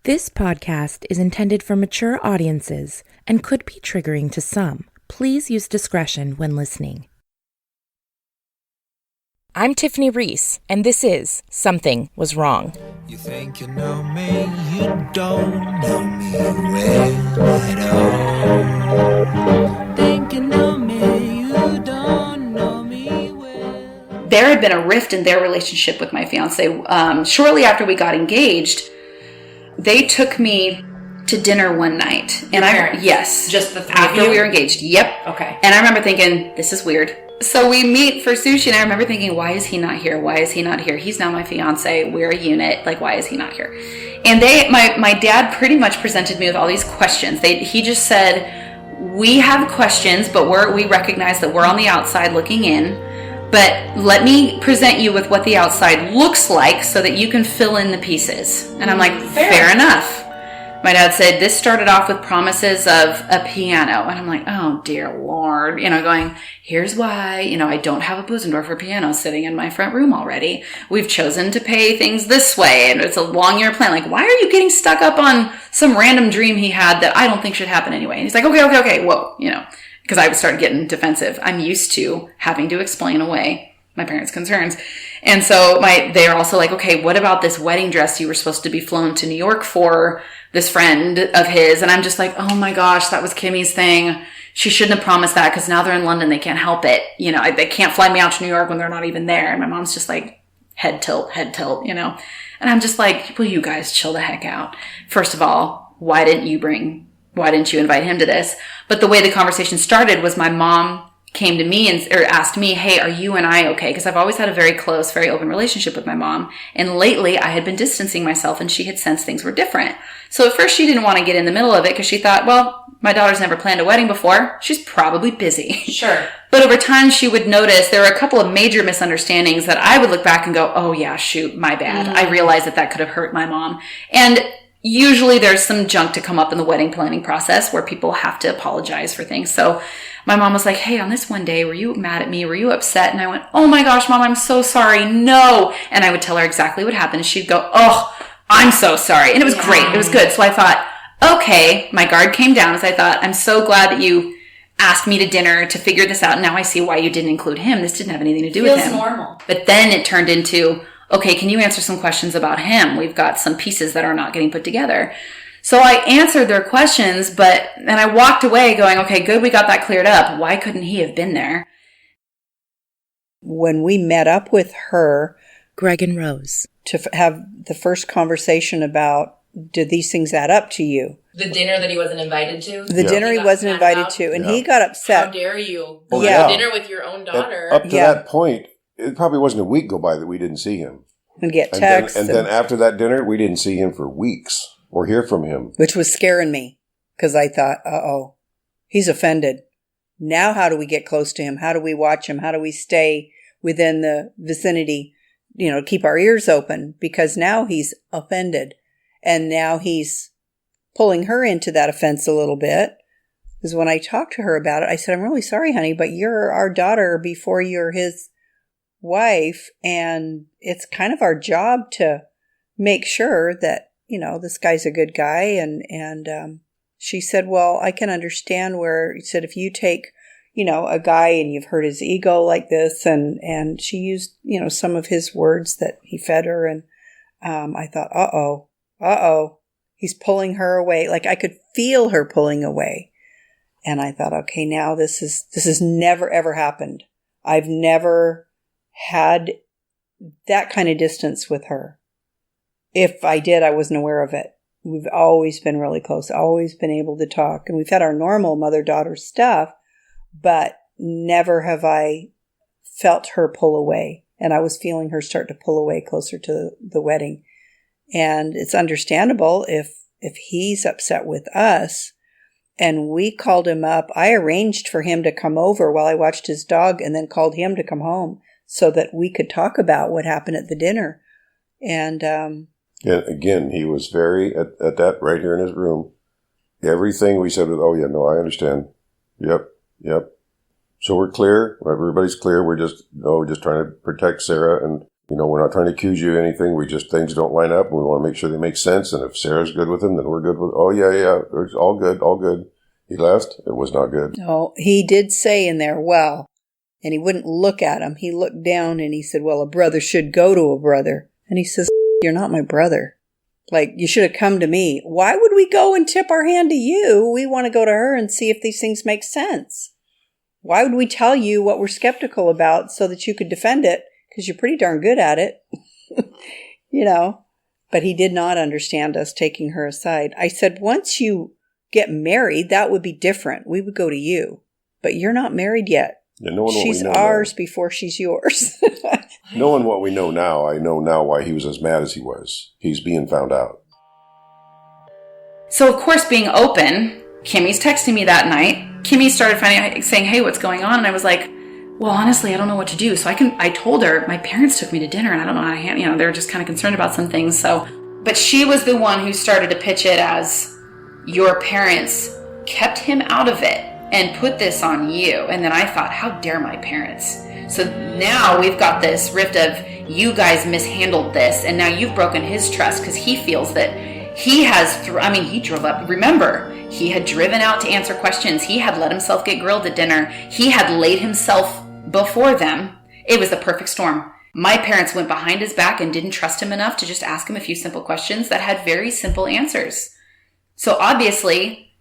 This podcast is intended for mature audiences and could be triggering to some. Please use discretion when listening. I'm Tiffany Reese, and this is Something Was Wrong. You think you know me, you don't know me well at all. Think you know me, you don't know me well. There had been a rift in their relationship with my fiance. Shortly after we got engaged, they took me to dinner one night. And yes. Just the three after of you? we were engaged. Yep. Okay. And I remember thinking, this is weird. So we meet for sushi, and I remember thinking, why is he not here? Why is he not here? He's now my fiance. We're a unit. Like, why is he not here? And my dad pretty much presented me with all these questions. He just said, we have questions, but we recognize that we're on the outside looking in. But let me present you with what the outside looks like so that you can fill in the pieces. And I'm like, fair enough. My dad said, this started off with promises of a piano. And I'm like, oh, dear Lord. Going, here's why. I don't have a Busendorfer piano sitting in my front room already. We've chosen to pay things this way. And it's a long-year plan. Like, why are you getting stuck up on some random dream he had that I don't think should happen anyway? And he's like, okay. Whoa, because I would start getting defensive. I'm used to having to explain away my parents' concerns. And so they're also like, okay, what about this wedding dress you were supposed to be flown to New York for, this friend of his? And I'm just like, oh my gosh, that was Kimmy's thing. She shouldn't have promised that because now they're in London. They can't help it. They can't fly me out to New York when they're not even there. And my mom's just like, head tilt, And I'm just like, will you guys chill the heck out? First of all, why didn't you invite him to this? But the way the conversation started was my mom came to me or asked me, hey, are you and I okay? Because I've always had a very close, very open relationship with my mom. And lately I had been distancing myself and she had sensed things were different. So at first she didn't want to get in the middle of it because she thought, well, my daughter's never planned a wedding before. She's probably busy. Sure. But over time she would notice there were a couple of major misunderstandings that I would look back and go, oh yeah, shoot, my bad. I realized that could have hurt my mom. And usually there's some junk to come up in the wedding planning process where people have to apologize for things. So my mom was like, hey, on this one day, were you mad at me? Were you upset? And I went, oh my gosh, Mom, I'm so sorry. No. And I would tell her exactly what happened. And she'd go, oh, I'm so sorry. And it was great. It was good. So I thought, okay, my guard came down as I thought, I'm so glad that you asked me to dinner to figure this out. Now I see why you didn't include him. This didn't have anything to do with him. Feels normal. But then it turned into, okay, can you answer some questions about him? We've got some pieces that are not getting put together. So I answered their questions, and I walked away going, okay, good, we got that cleared up. Why couldn't he have been there? When we met up with her, Greg and Rose, to have the first conversation about, did these things add up to you? The dinner that he wasn't invited to? The dinner he wasn't invited to, and he got upset. How dare you? Oh, Go yeah. to dinner with your own daughter. Up to that point, it probably wasn't a week go by that we didn't see him. And get texts. And then after that dinner, we didn't see him for weeks or hear from him. Which was scaring me because I thought, uh-oh, he's offended. Now how do we get close to him? How do we watch him? How do we stay within the vicinity, keep our ears open? Because now he's offended. And now he's pulling her into that offense a little bit. Because when I talked to her about it, I said, I'm really sorry, honey, but you're our daughter before you're his wife. And it's kind of our job to make sure that, this guy's a good guy. And she said, well, I can understand where, he said, if you take, a guy and you've hurt his ego like this, and she used, some of his words that he fed her. And I thought, uh-oh, he's pulling her away. Like I could feel her pulling away. And I thought, okay, now this has never, ever happened. I've never had that kind of distance with her. If I did, I wasn't aware of it. We've always been really close, always been able to talk. And we've had our normal mother-daughter stuff, but never have I felt her pull away. And I was feeling her start to pull away closer to the wedding. And it's understandable if he's upset with us. And we called him up. I arranged for him to come over while I watched his dog and then called him to come home so that we could talk about what happened at the dinner. And again, he was very, at that right here in his room, everything we said was, oh yeah, no, I understand. Yep. So we're clear. Everybody's clear. We're just trying to protect Sarah. And We're not trying to accuse you of anything. Things don't line up. And we want to make sure they make sense. And if Sarah's good with him, then we're good with, oh, yeah, it's all good, all good. He left. It was not good. No, he did say in there, well, and he wouldn't look at him. He looked down and he said, well, a brother should go to a brother. And he says, you're not my brother. Like, you should have come to me. Why would we go and tip our hand to you? We want to go to her and see if these things make sense. Why would we tell you what we're skeptical about so that you could defend it? Because you're pretty darn good at it. But he did not understand us taking her aside. I said, once you get married, that would be different. We would go to you. But you're not married yet. Yeah, knowing she's ours before she's yours. Knowing what we know now, I know now why he was as mad as he was. He's being found out. So, of course, being open, Kimmy's texting me that night. Kimmy started saying, hey, what's going on? And I was like, well, honestly, I don't know what to do. So I told her, my parents took me to dinner and I don't know how to handle, they're just kind of concerned about some things. But she was the one who started to pitch it as, your parents kept him out of it and put this on you. And then I thought, how dare my parents? So now we've got this rift of, you guys mishandled this, and now you've broken his trust because he feels that he has, he drove up. Remember, he had driven out to answer questions. He had let himself get grilled at dinner. He had laid himself before them. It was the perfect storm. My parents went behind his back and didn't trust him enough to just ask him a few simple questions that had very simple answers. So obviously,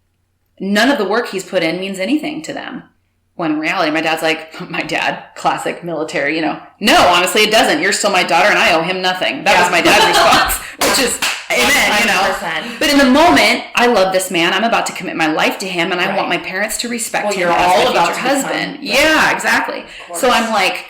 none of the work he's put in means anything to them. When in reality, my dad's like, my dad, classic military, no, honestly, it doesn't. You're still my daughter and I owe him nothing. That was my dad's response, which is, amen, 100%. But in the moment, I love this man. I'm about to commit my life to him and I want my parents to respect him you're as all my about future to become, husband. Yeah, exactly. So I'm like,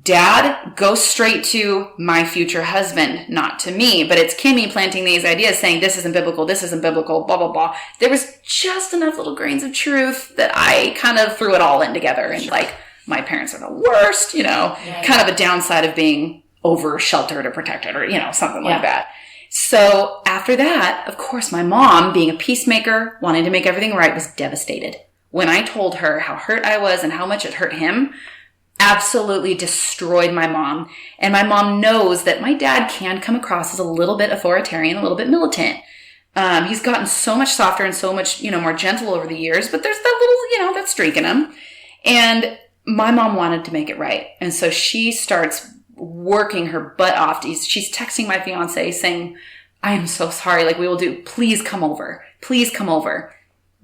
Dad, go straight to my future husband, not to me. But it's Kimmy planting these ideas saying, this isn't biblical, blah, blah, blah. There was just enough little grains of truth that I kind of threw it all in together. And my parents are the worst, kind of a downside of being over sheltered or protected or, something like that. So after that, of course, my mom, being a peacemaker, wanting to make everything right, was devastated. When I told her how hurt I was and how much it hurt him, absolutely destroyed my mom. And my mom knows that my dad can come across as a little bit authoritarian, a little bit militant. He's gotten so much softer and so much, more gentle over the years, but there's that little, that streak in him. And my mom wanted to make it right. And so she starts working her butt off. She's texting my fiance saying, I am so sorry. Please come over. Please come over.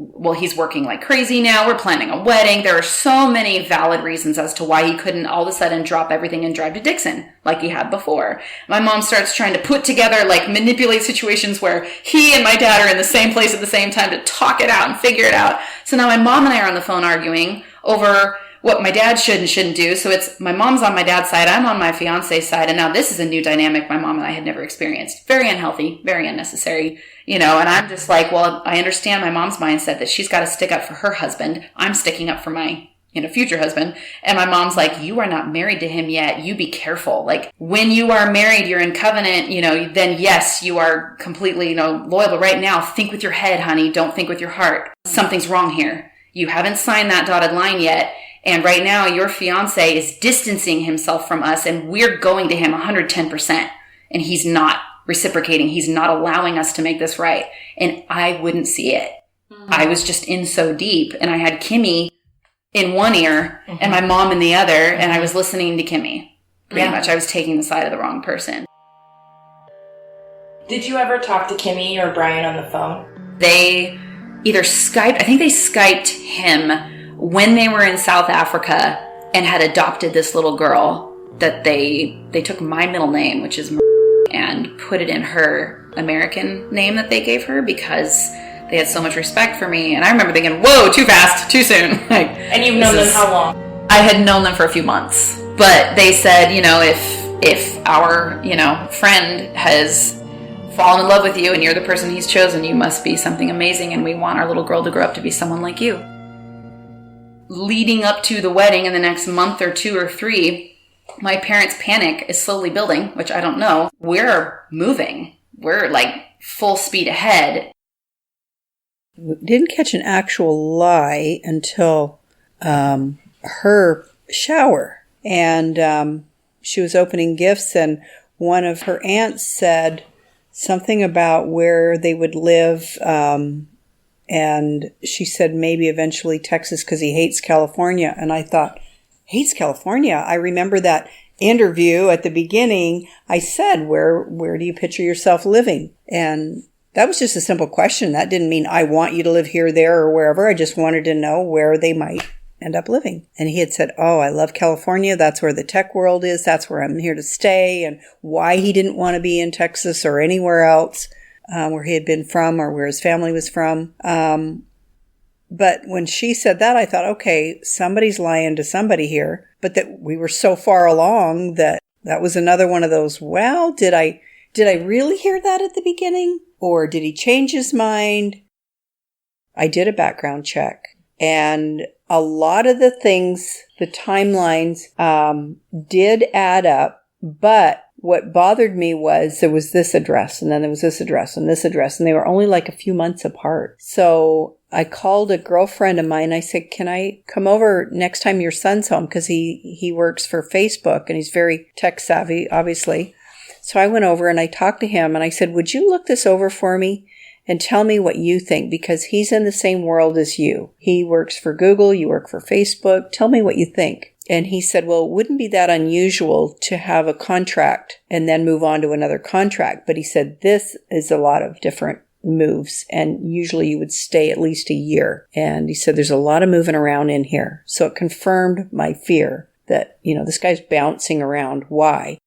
Well, he's working like crazy now. We're planning a wedding. There are so many valid reasons as to why he couldn't all of a sudden drop everything and drive to Dixon like he had before. My mom starts trying to put together, manipulate situations where he and my dad are in the same place at the same time to talk it out and figure it out. So now my mom and I are on the phone arguing over what my dad should and shouldn't do. So it's my mom's on my dad's side, I'm on my fiance's side, and now this is a new dynamic my mom and I had never experienced. Very unhealthy, very unnecessary, and I'm just like, well, I understand my mom's mindset that she's got to stick up for her husband. I'm sticking up for my, future husband. And my mom's like, you are not married to him yet. You be careful. When you are married, you're in covenant, then yes, you are completely, loyal. But right now, think with your head, honey. Don't think with your heart. Something's wrong here. You haven't signed that dotted line yet. And right now, your fiance is distancing himself from us, and we're going to him 110%. And he's not reciprocating. He's not allowing us to make this right. And I wouldn't see it. Mm-hmm. I was just in so deep. And I had Kimmy in one ear and my mom in the other. And I was listening to Kimmy. Pretty much. I was taking the side of the wrong person. Did you ever talk to Kimmy or Brian on the phone? They either Skyped, I think they Skyped him when they were in South Africa and had adopted this little girl that they took my middle name, which is and put it in her American name that they gave her because they had so much respect for me. And I remember thinking, whoa, too fast, too soon. And you've known them how long? I had known them for a few months. But they said, if our, friend has fallen in love with you and you're the person he's chosen, you must be something amazing. And we want our little girl to grow up to be someone like you. Leading up to the wedding in the next month or 2 or 3, my parents' panic is slowly building, which I don't know. We're moving. We're full speed ahead. We didn't catch an actual lie until her shower. And she was opening gifts, and one of her aunts said something about where they would live, and she said maybe eventually Texas because he hates California. And I thought, hates California? I remember that interview at the beginning. I said, where do you picture yourself living? And that was just a simple question. That didn't mean I want you to live here, there, or wherever. I just wanted to know where they might end up living. And he had said, oh, I love California. That's where the tech world is. That's where I'm here to stay. And why he didn't want to be in Texas or anywhere else where he had been from or where his family was from. But when she said that, I thought, okay, somebody's lying to somebody here. But that we were so far along that was another one of those, well, did I really hear that at the beginning? Or did he change his mind? I did a background check. And a lot of the things, the timelines, did add up. But what bothered me was there was this address, and then there was this address, and this address, and they were only like a few months apart. So I called a girlfriend of mine. I said, can I come over next time your son's home? Because he works for Facebook, and he's very tech savvy, obviously. So I went over and I talked to him, and I said, would you look this over for me and tell me what you think? Because he's in the same world as you. He works for Google, you work for Facebook. Tell me what you think. And he said, well, it wouldn't be that unusual to have a contract and then move on to another contract. But he said, this is a lot of different moves, and usually you would stay at least a year. And he said, there's a lot of moving around in here. So it confirmed my fear that, this guy's bouncing around. Why?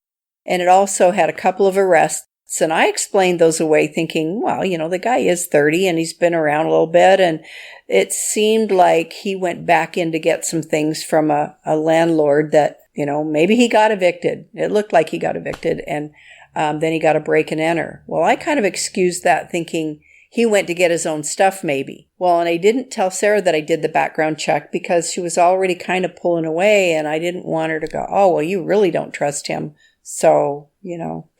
And it also had a couple of arrests. And I explained those away thinking, well, the guy is 30 and he's been around a little bit. And it seemed like he went back in to get some things from a landlord that, maybe he got evicted. It looked like he got evicted. And then he got a break and enter. Well, I kind of excused that thinking he went to get his own stuff maybe. Well, and I didn't tell Sara that I did the background check because she was already kind of pulling away, and I didn't want her to go, oh, well, you really don't trust him. So,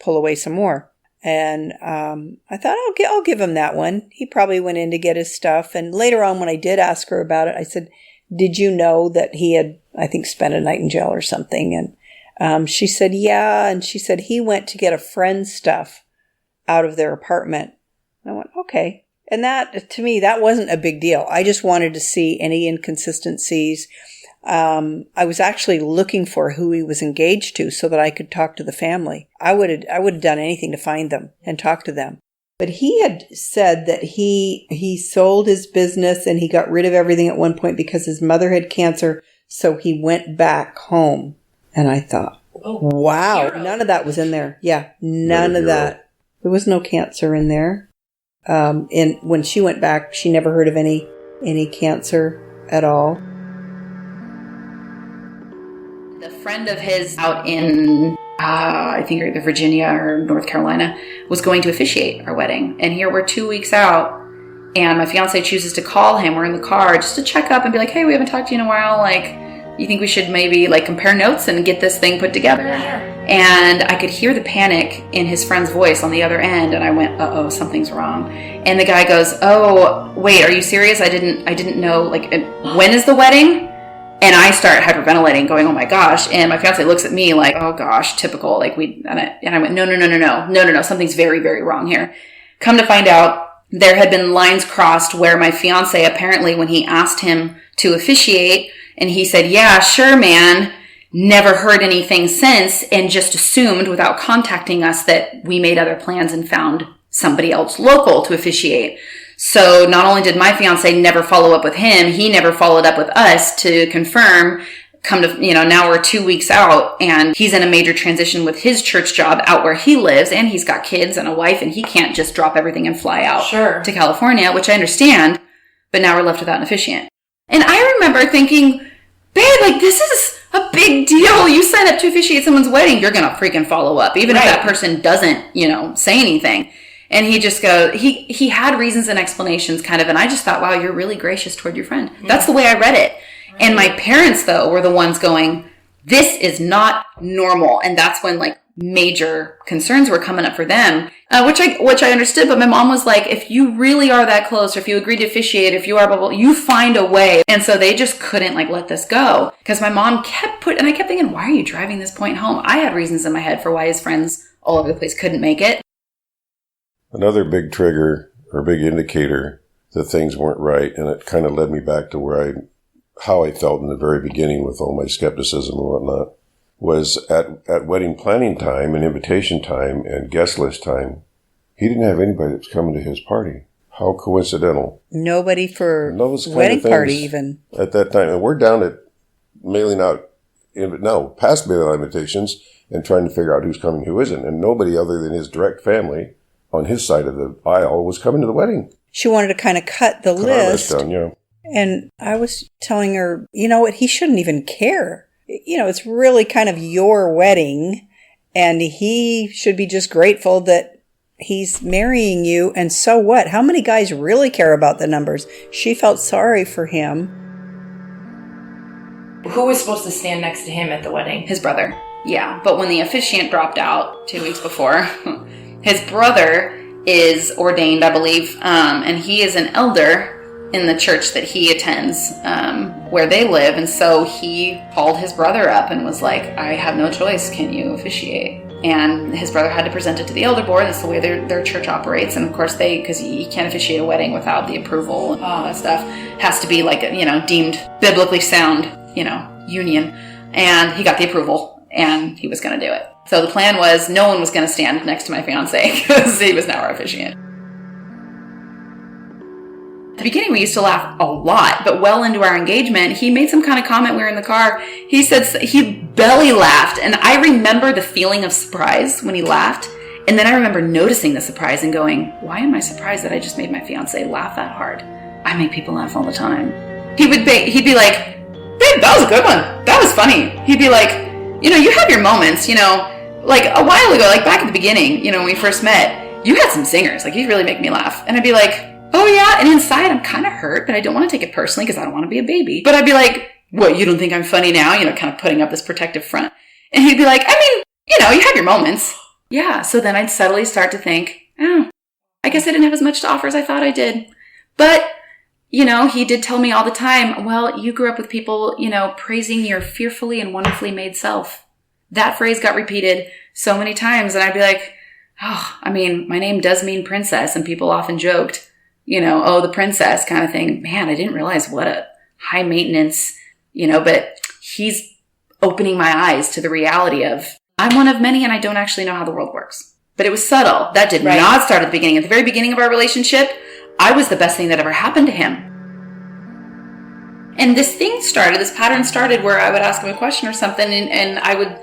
pull away some more. And I thought, I'll give him that one. He probably went in to get his stuff. And later on, when I did ask her about it, I said, did you know that he had, I think, spent a night in jail or something? And she said, yeah. And she said he went to get a friend's stuff out of their apartment. And I went, okay. And that, to me, that wasn't a big deal. I just wanted to see any inconsistencies. I was actually looking for who he was engaged to so that I could talk to the family. I would have done anything to find them and talk to them. But he had said that he sold his business and he got rid of everything at one point because his mother had cancer. So he went back home. And I thought, wow, none of that was in there. Yeah, none of that. There was no cancer in there. And when she went back, she never heard of any cancer at all. The friend of his out in, I think either Virginia or North Carolina, was going to officiate our wedding. And here we're 2 weeks out, and my fiance chooses to call him. We're in the car just to check up and be like, hey, we haven't talked to you in a while. Like, you think we should maybe compare notes and get this thing put together? And I could hear the panic in his friend's voice on the other end, and I went, uh-oh, something's wrong. And the guy goes, oh, wait, are you serious? I didn't know, when is the wedding? And I start hyperventilating, going, oh my gosh. And my fiance looks at me like, oh gosh, typical. And I went, no, something's very, very wrong here. Come to find out, there had been lines crossed where my fiance, apparently when he asked him to officiate, and he said, yeah, sure, man, never heard anything since, and just assumed without contacting us that we made other plans and found somebody else local to officiate. So not only did my fiance never follow up with him, he never followed up with us to confirm. Now we're 2 weeks out, and he's in a major transition with his church job out where he lives, and he's got kids and a wife, and he can't just drop everything and fly out to California, which I understand, but now we're left without an officiant. And I remember thinking, babe, this is a big deal. You sign up to officiate someone's wedding, you're going to freaking follow up, even if that person doesn't, say anything. And he just goes, he had reasons and explanations kind of, and I just thought, wow, you're really gracious toward your friend. Mm-hmm. That's the way I read it. Right. And my parents, though, were the ones going, this is not normal. And that's when, major concerns were coming up for them, which I understood. But my mom was like, if you really are that close, or if you agree to officiate, if you are blah, blah, you find a way. And so they just couldn't like let this go, because my mom and I kept thinking, why are you driving this point home? I had reasons in my head for why his friends all over the place couldn't make it. Another big trigger or big indicator that things weren't right, and it kind of led me back to how I felt in the very beginning with all my skepticism and whatnot, was at wedding planning time and invitation time and guest list time, he didn't have anybody that was coming to his party. How coincidental. Nobody for wedding party even. At that time. And we're down at mailing out, past mailing out invitations and trying to figure out who's coming, who isn't. And nobody other than his direct family on his side of the aisle was coming to the wedding. She wanted to kind of cut the list. Down, yeah. And I was telling her, you know what, he shouldn't even care. You know, it's really kind of your wedding, and he should be just grateful that he's marrying you. And so what? How many guys really care about the numbers? She felt sorry for him. Who was supposed to stand next to him at the wedding? His brother. Yeah. But when the officiant dropped out 2 weeks before, his brother is ordained, I believe, and he is an elder in the church that he attends, where they live. And so he called his brother up and was like, I have no choice. Can you officiate? And his brother had to present it to the elder board. That's the way their church operates. And of course because you can't officiate a wedding without the approval and all that stuff. Has to be like, deemed biblically sound, union. And he got the approval and he was going to do it. So the plan was no one was going to stand next to my fiance because he was now our officiant. At the beginning, we used to laugh a lot, but well into our engagement, he made some kind of comment. We were in the car. He said he belly laughed, and I remember the feeling of surprise when he laughed. And then I remember noticing the surprise and going, why am I surprised that I just made my fiance laugh that hard? I make people laugh all the time. He'd be like, babe, that was a good one. That was funny. He'd be like, you have your moments, like a while ago, like back at the beginning, when we first met, you had some zingers. Like, you really make me laugh. And I'd be like, oh yeah. And inside I'm kind of hurt, but I don't want to take it personally because I don't want to be a baby. But I'd be like, what, you don't think I'm funny now? Kind of putting up this protective front. And he'd be like, I mean, you have your moments. Yeah. So then I'd subtly start to think, I guess I didn't have as much to offer as I thought I did. But, he did tell me all the time, well, you grew up with people, praising your fearfully and wonderfully made self. That phrase got repeated so many times. And I'd be like, my name does mean princess. And people often joked, the princess kind of thing. Man, I didn't realize what a high maintenance, but he's opening my eyes to the reality of I'm one of many and I don't actually know how the world works. But it was subtle. That did not start at the beginning. At the very beginning of our relationship, I was the best thing that ever happened to him. And this pattern started where I would ask him a question or something and I would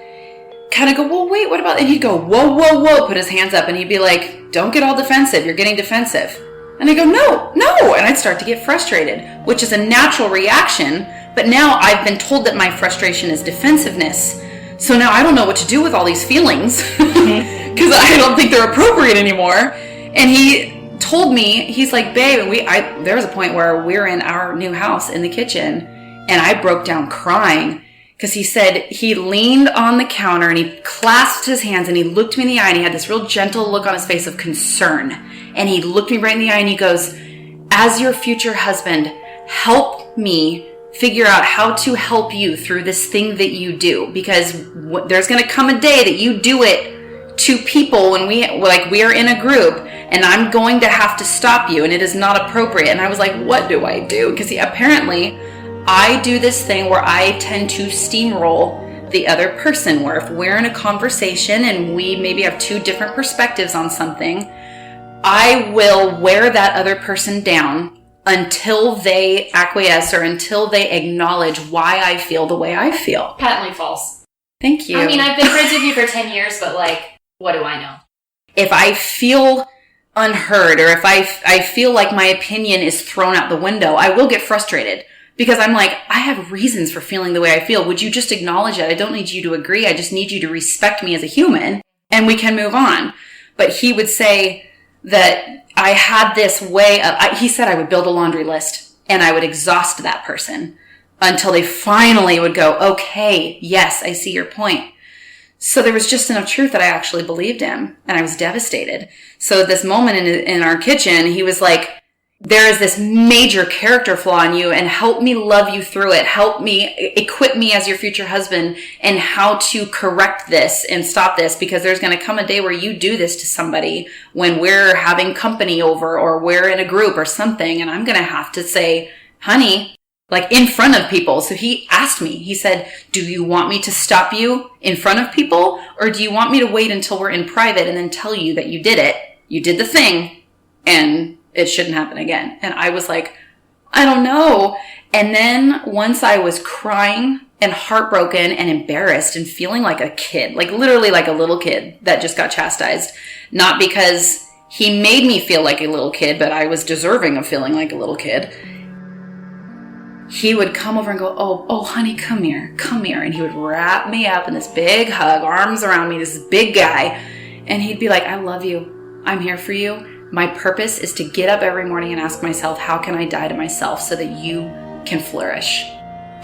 kind of go, well, wait, what about, and he'd go, whoa, whoa, whoa, put his hands up and he'd be like, don't get all defensive. You're getting defensive. And I go, no. And I'd start to get frustrated, which is a natural reaction. But now I've been told that my frustration is defensive-ness. So now I don't know what to do with all these feelings because I don't think they're appropriate anymore. And he told me, he's like, babe, and there was a point where we're in our new house in the kitchen and I broke down crying because he said he leaned on the counter and he clasped his hands and he looked me in the eye and he had this real gentle look on his face of concern. And he looked me right in the eye and he goes, as your future husband, help me figure out how to help you through this thing that you do. Because there's going to come a day that you do it to people when we are in a group and I'm going to have to stop you and it is not appropriate. And I was like, what do I do? Because apparently I do this thing where I tend to steamroll the other person, where if we're in a conversation and we maybe have two different perspectives on something, I will wear that other person down until they acquiesce or until they acknowledge why I feel the way I feel. Patently false. Thank you. I mean, I've been friends with you for 10 years, but what do I know? If I feel unheard or if I feel like my opinion is thrown out the window, I will get frustrated because I'm like, I have reasons for feeling the way I feel. Would you just acknowledge it? I don't need you to agree. I just need you to respect me as a human and we can move on. But he would say that I had this way of, he said I would build a laundry list and I would exhaust that person until they finally would go, okay, yes, I see your point. So there was just enough truth that I actually believed him, and I was devastated. So at this moment in our kitchen, he was like, there is this major character flaw in you, and help me love you through it. Help me, equip me as your future husband and how to correct this and stop this, because there's going to come a day where you do this to somebody when we're having company over or we're in a group or something, and I'm going to have to say, honey, like in front of people. So he asked me, he said, do you want me to stop you in front of people, or do you want me to wait until we're in private and then tell you that you did it? You did the thing, and it shouldn't happen again. And I was like, I don't know. And then once I was crying and heartbroken and embarrassed and feeling like a kid, like literally like a little kid that just got chastised, not because he made me feel like a little kid, but I was deserving of feeling like a little kid. He would come over and go, oh, honey, come here. And he would wrap me up in this big hug, arms around me, this big guy. And he'd be like, I love you. I'm here for you. My purpose is to get up every morning and ask myself, how can I die to myself so that you can flourish?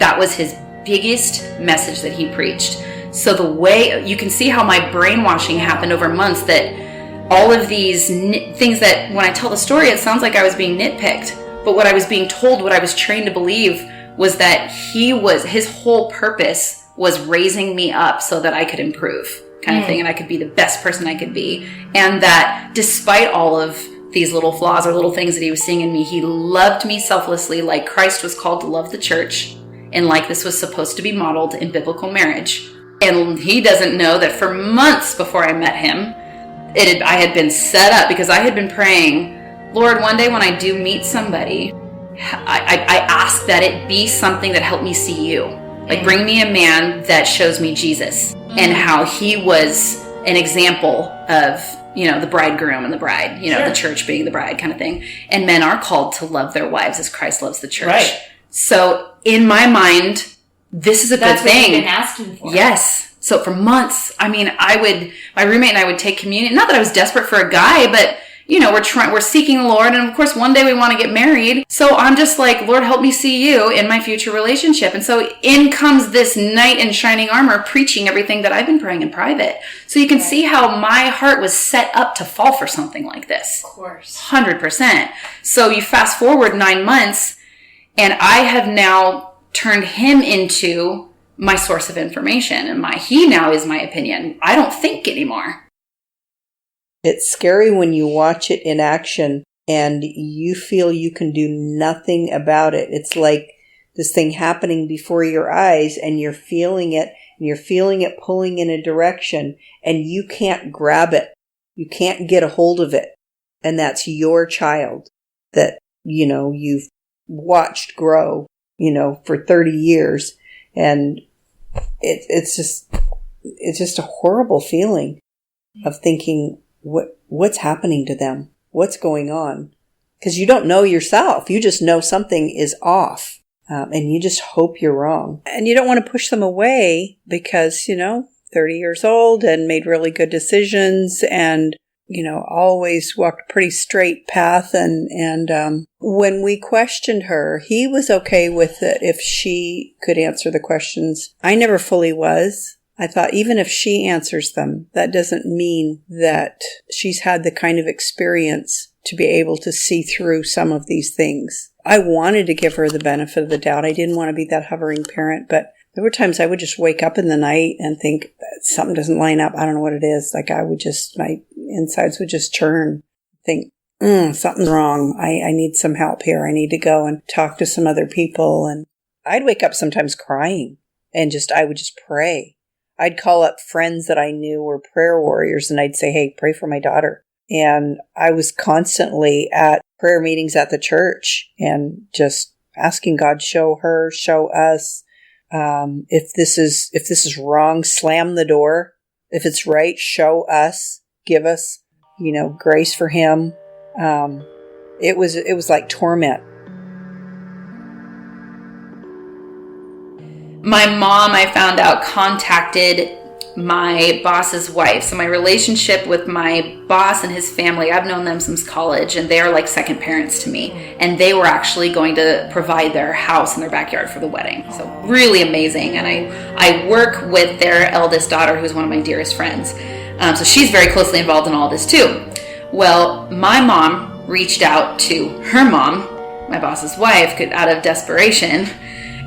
That was his biggest message that he preached. So the way you can see how my brainwashing happened over months, that all of these things that when I tell the story, it sounds like I was being nitpicked. But what I was being told, what I was trained to believe, was that his whole purpose was raising me up so that I could improve. Kind of thing, and I could be the best person I could be. And that despite all of these little flaws or little things that he was seeing in me, he loved me selflessly, like Christ was called to love the church, and like this was supposed to be modeled in biblical marriage. And he doesn't know that for months before I met him, I had been set up, because I had been praying, Lord, one day when I do meet somebody, I ask that it be something that helped me see you. Like, bring me a man that shows me Jesus and how he was an example of, the bridegroom and the bride, the church being the bride kind of thing. And men are called to love their wives as Christ loves the church. Right. So in my mind, this is a good thing. That's what you've been asking for. Yes. So for months, my roommate and I would take communion. Not that I was desperate for a guy, but we're seeking the Lord, and of course one day we want to get married. So I'm just like, Lord, help me see you in my future relationship. And so in comes this knight in shining armor preaching everything that I've been praying in private. So you can see how my heart was set up to fall for something like this. Of course. 100%. So you fast forward 9 months, and I have now turned him into my source of information, and he now is my opinion. I don't think anymore. It's scary when you watch it in action and you feel you can do nothing about it. It's like this thing happening before your eyes, and you're feeling it, and you're feeling it pulling in a direction, and you can't grab it. You can't get a hold of it. And that's your child that, you've watched grow, for 30 years. And it's just a horrible feeling of thinking, what's happening to them? What's going on? Because you don't know yourself. You just know something is off. And you just hope you're wrong. And you don't want to push them away because, 30 years old and made really good decisions and, always walked a pretty straight path. And when we questioned her, he was okay with it if she could answer the questions. I never fully was. I thought even if she answers them, that doesn't mean that she's had the kind of experience to be able to see through some of these things. I wanted to give her the benefit of the doubt. I didn't want to be that hovering parent, but there were times I would just wake up in the night and think something doesn't line up. I don't know what it is. Like my insides would just churn. Think, something's wrong. I need some help here. I need to go and talk to some other people. And I'd wake up sometimes crying and I would just pray. I'd call up friends that I knew were prayer warriors, and I'd say, hey, pray for my daughter. And I was constantly at prayer meetings at the church and just asking God, show her, show us. If this is wrong, slam the door. If it's right, show us, give us, grace for him. It was like torment. My mom, I found out, contacted my boss's wife. So my relationship with my boss and his family, I've known them since college, and they are like second parents to me. And they were actually going to provide their house and their backyard for the wedding. So really amazing. And I work with their eldest daughter, who's one of my dearest friends. So she's very closely involved in all this too. Well, my mom reached out to her mom, my boss's wife, out of desperation,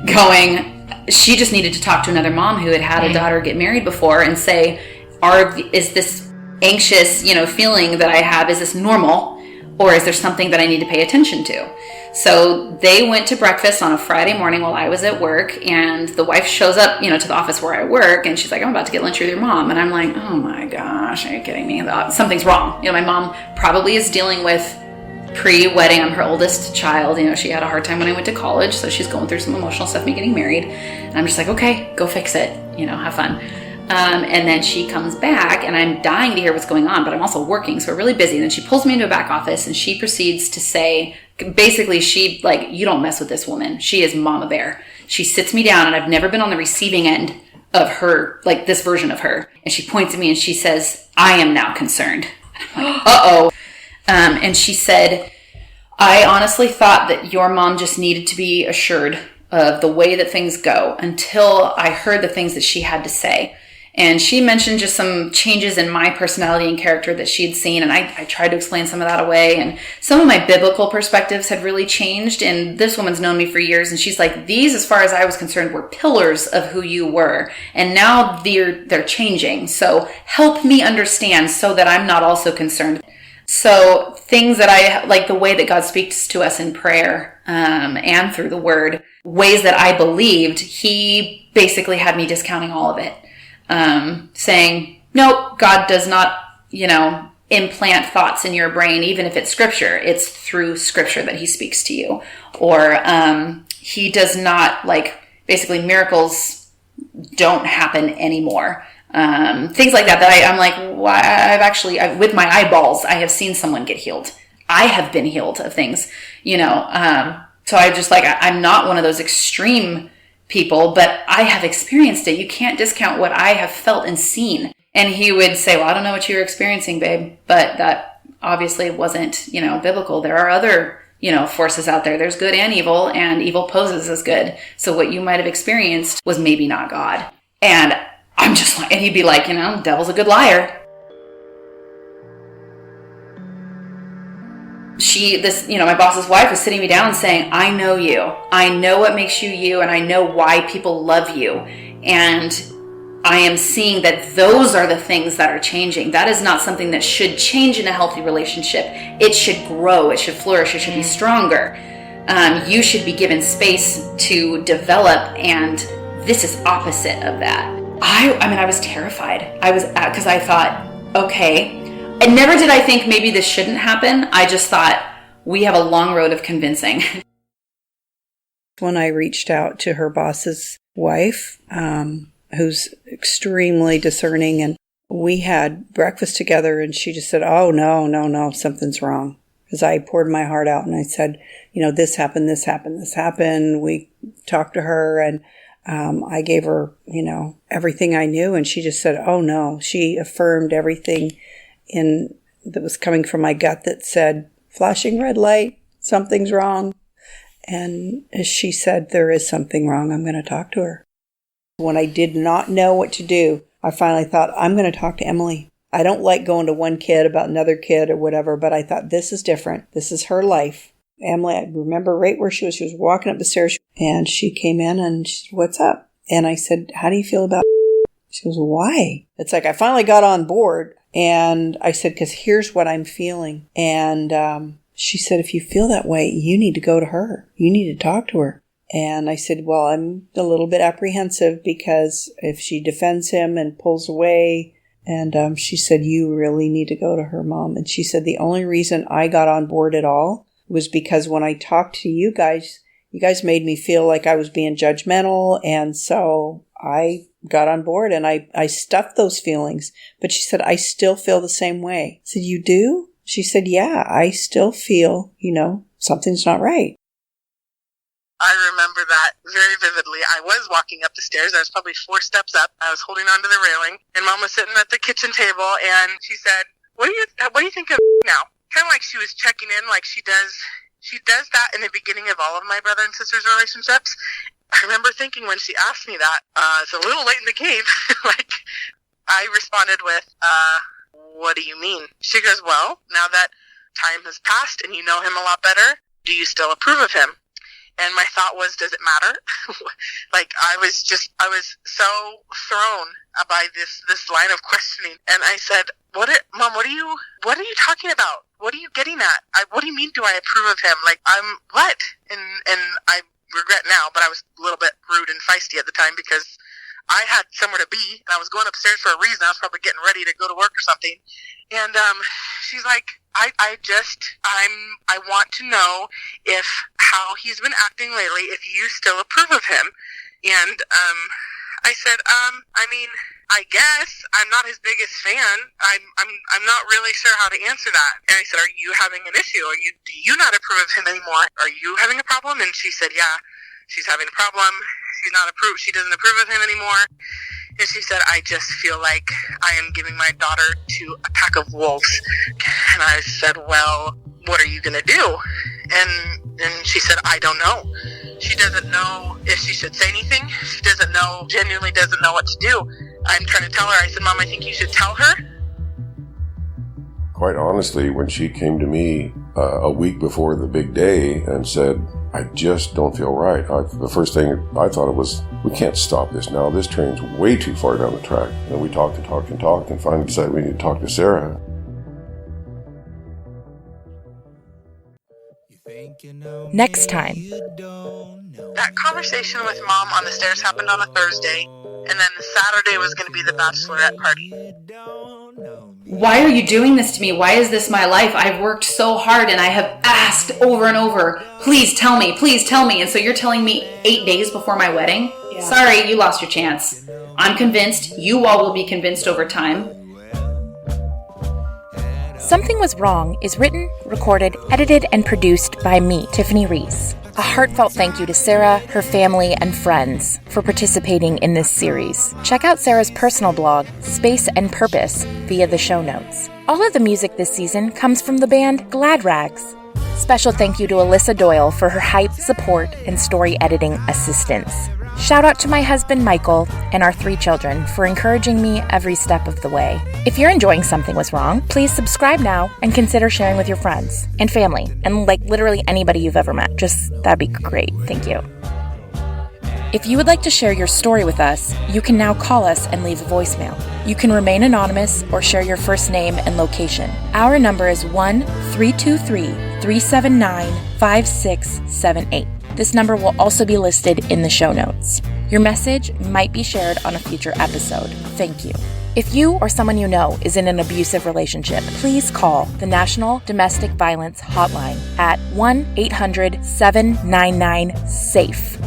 going, she just needed to talk to another mom who had a daughter get married before and say, is this anxious, feeling that I have, is this normal, or is there something that I need to pay attention to? So they went to breakfast on a Friday morning while I was at work, and the wife shows up, to the office where I work, and she's like, I'm about to get lunch with your mom. And I'm like, oh my gosh, are you kidding me? Something's wrong. My mom probably is dealing with pre-wedding. I'm her oldest child. She had a hard time when I went to college, so she's going through some emotional stuff, me getting married. And I'm just like, okay, go fix it. Have fun. And then she comes back, and I'm dying to hear what's going on, but I'm also working, so we're really busy. And then she pulls me into a back office, and she proceeds to say, basically, you don't mess with this woman. She is Mama Bear. She sits me down, and I've never been on the receiving end of her, like this version of her. And she points at me and she says, I am now concerned. And I'm like, uh-oh. And she said, I honestly thought that your mom just needed to be assured of the way that things go until I heard the things that she had to say. And she mentioned just some changes in my personality and character that she'd seen. And I tried to explain some of that away. And some of my biblical perspectives had really changed. And this woman's known me for years. And she's like, these, as far as I was concerned, were pillars of who you were. And now they're changing. So help me understand so that I'm not also concerned. So things that I like, the way that God speaks to us in prayer and through the word, ways that I believed, he basically had me discounting all of it. Saying, nope, God does not, implant thoughts in your brain, even if it's scripture. It's through scripture that he speaks to you. Or he does not, basically miracles don't happen anymore. Things like that I'm like, why? With my eyeballs, I have seen someone get healed. I have been healed of things, so I just I'm not one of those extreme people, but I have experienced it. You can't discount what I have felt and seen. And he would say, well, I don't know what you're experiencing, babe, but that obviously wasn't, biblical. There are other, forces out there. There's good and evil poses as good. So what you might have experienced was maybe not God. And I'm just like, and he'd be like, devil's a good liar. My boss's wife was sitting me down saying, I know you. I know what makes you you, and I know why people love you. And I am seeing that those are the things that are changing. That is not something that should change in a healthy relationship. It should grow. It should flourish. It should be stronger. You should be given space to develop, and this is opposite of that. I was terrified. Because I thought, okay. And never did I think maybe this shouldn't happen. I just thought we have a long road of convincing. When I reached out to her boss's wife, who's extremely discerning, and we had breakfast together, and she just said, oh, no, something's wrong. Because I poured my heart out and I said, this happened. We talked to her, and I gave her, everything I knew, and she just said, oh no. She affirmed everything that was coming from my gut that said, flashing red light, something's wrong. And as she said, there is something wrong. I'm going to talk to her. When I did not know what to do, I finally thought, I'm going to talk to Emily. I don't like going to one kid about another kid or whatever, but I thought, this is different. This is her life. Emily, I remember right where she was. She was walking up the stairs, and she came in and she said, what's up? And I said, how do you feel about it? She goes, why? It's like I finally got on board, and I said, because here's what I'm feeling. And she said, if you feel that way, you need to go to her. You need to talk to her. And I said, well, I'm a little bit apprehensive because if she defends him and pulls away. And she said, you really need to go to her, Mom. And she said, the only reason I got on board at all was because when I talked to you guys made me feel like I was being judgmental. And so I got on board and I stuffed those feelings. But she said, I still feel the same way. I said, you do? She said, yeah, I still feel, something's not right. I remember that very vividly. I was walking up the stairs. I was probably 4 steps up. I was holding onto the railing, and Mom was sitting at the kitchen table, and she said, what do you think of now? Kind of like she was checking in, like she does that in the beginning of all of my brother and sister's relationships. I remember thinking when she asked me that, it's a little late in the game. Like, I responded with, what do you mean? She goes, well, now that time has passed and you know him a lot better, do you still approve of him? And my thought was, does it matter? Like, I was so thrown by this line of questioning. And I said, Mom, what are you talking about? What are you getting at? What do you mean, do I approve of him? Like, what? And I regret now, but I was a little bit rude and feisty at the time because I had somewhere to be, and I was going upstairs for a reason. I was probably getting ready to go to work or something. And she's like, I want to know if how he's been acting lately, if you still approve of him. And I said, I mean, I guess I'm not his biggest fan. I'm not really sure how to answer that. And I said, are you having an issue? Do you not approve of him anymore? Are you having a problem? And she said, yeah, she's having a problem. She doesn't approve of him anymore. And she said, I just feel like I am giving my daughter to a pack of wolves. And I said, well, what are you going to do? And she said, I don't know. She doesn't know if she should say anything. She genuinely doesn't know what to do. I'm trying to tell her. I said, Mom, I think you should tell her. Quite honestly, when she came to me a week before the big day and said, I just don't feel right, the first thing I thought of was, we can't stop this now. This train's way too far down the track. And we talked and finally decided we need to talk to Sara. Next time. That conversation with Mom on the stairs happened on a Thursday, and then Saturday was going to be the bachelorette party. Why are you doing this to me? Why is this my life? I've worked so hard and I have asked over and over, please tell me, please tell me. And so you're telling me 8 days before my wedding? Yeah. Sorry, you lost your chance. I'm convinced. You all will be convinced over time. Something Was Wrong is written, recorded, edited, and produced by me, Tiffany Reese. A heartfelt thank you to Sara, her family, and friends for participating in this series. Check out Sara's personal blog, Space and Purpose, via the show notes. All of the music this season comes from the band Glad Rags. Special thank you to Alyssa Doyle for her hype, support, and story editing assistance. Shout out to my husband Michael and our 3 children for encouraging me every step of the way. If you're enjoying Something Was Wrong, please subscribe now and consider sharing with your friends and family and literally anybody you've ever met. That'd be great. Thank you. If you would like to share your story with us, you can now call us and leave a voicemail. You can remain anonymous or share your first name and location. Our number is 1-323-379-5678. This number will also be listed in the show notes. Your message might be shared on a future episode. Thank you. If you or someone you know is in an abusive relationship, please call the National Domestic Violence Hotline at 1-800-799-SAFE.